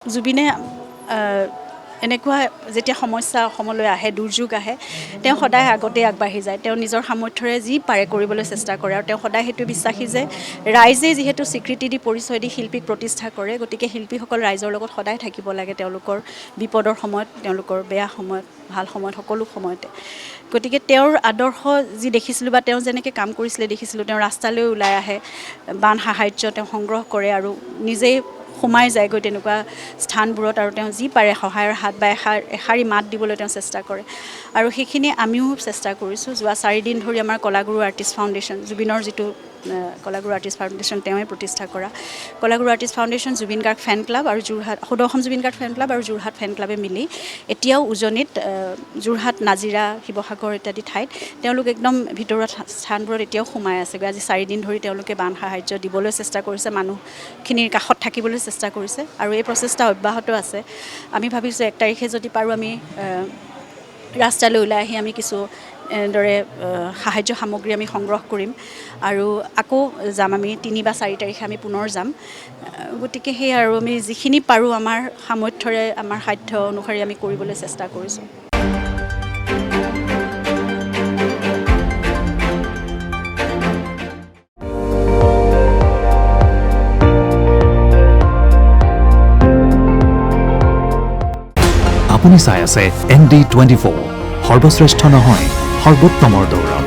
জুবিনে এনেকুৱা যেতিয়া সমস্যা অসমলৈ আহে, দুৰ্যোগ আহে, তেওঁ সদায় আগতে আগবাঢ়ি যায়। তেওঁ নিজৰ সামৰ্থ্যৰে যি পাৰে কৰিবলৈ চেষ্টা কৰে আৰু তেওঁ সদায় সেইটো বিশ্বাসী যে ৰাইজে যিহেতু স্বীকৃতি দি পৰিচয় দি শিল্পীক প্ৰতিষ্ঠা কৰে, গতিকে শিল্পীসকল ৰাইজৰ লগত সদায় থাকিব লাগে, তেওঁলোকৰ বিপদৰ সময়ত, তেওঁলোকৰ বেয়া সময়ত, ভাল সময়ত, সকলো সময়তে। গতিকে তেওঁৰ আদৰ্শ যি দেখিছিলোঁ বা তেওঁ যেনেকৈ কাম কৰিছিলে দেখিছিলোঁ, তেওঁ ৰাস্তালৈ ওলাই আহে, বান সাহাৰ্য তেওঁ সংগ্ৰহ কৰে আৰু নিজেই সোমাই যায়গৈ তেনেকুৱা স্থানবোৰত আৰু তেওঁ যি পাৰে সহায়ৰ হাত বা এষাৰি মাত দিবলৈ তেওঁ চেষ্টা কৰে আৰু সেইখিনি আমিও চেষ্টা কৰিছোঁ। যোৱা 4 দিন ধৰি আমাৰ কলাগুৰু আৰ্টিষ্ট ফাউণ্ডেশ্যন, জুবিনৰ যিটো কলাগুৰু আৰ্টিষ্ট ফাউণ্ডেশ্যন তেওঁৱে প্ৰতিষ্ঠা কৰা Kalaguru artist foundation, Zubeen Garg fan club আৰু সদৌ অসম জুবিন গাৰ্গ ফেন ক্লাব আৰু যোৰহাট ফেন ক্লাবে মিলি এতিয়াও উজনিত যোৰহাট, নাজিৰা, শিৱসাগৰ ইত্যাদি ঠাইত তেওঁলোক একদম ভিতৰুৱা স্থানবোৰত এতিয়াও সোমাই আছেগৈ। আজি 4 দিন ধৰি তেওঁলোকে বান সাহাৰ্য দিবলৈ চেষ্টা কৰিছে, মানুহখিনিৰ কাষত থাকিবলৈ চেষ্টা কৰিছে আৰু এই প্ৰচেষ্টা অব্যাহত আছে। আমি ভাবিছোঁ 1 তাৰিখে যদি পাৰোঁ আমি ৰাস্তালৈ ওলাই আহি আমি কিছু এনেদৰে সাহাৰ্য সামগ্ৰী আমি সংগ্ৰহ কৰিম আৰু আকৌ যাম। আমি 3 বা 4 তাৰিখে আমি পুনৰ যাম। গতিকে সেই আৰু আমি যিখিনি পাৰোঁ আমাৰ সামৰ্থ্যৰে, আমাৰ সাধ্য অনুসৰি আমি কৰিবলৈ চেষ্টা কৰিছোঁ। আপুনি চাই আছে ND24, সৰ্বশ্ৰেষ্ঠ নহয়, সৰ্বোত্তমৰ দৌৰ।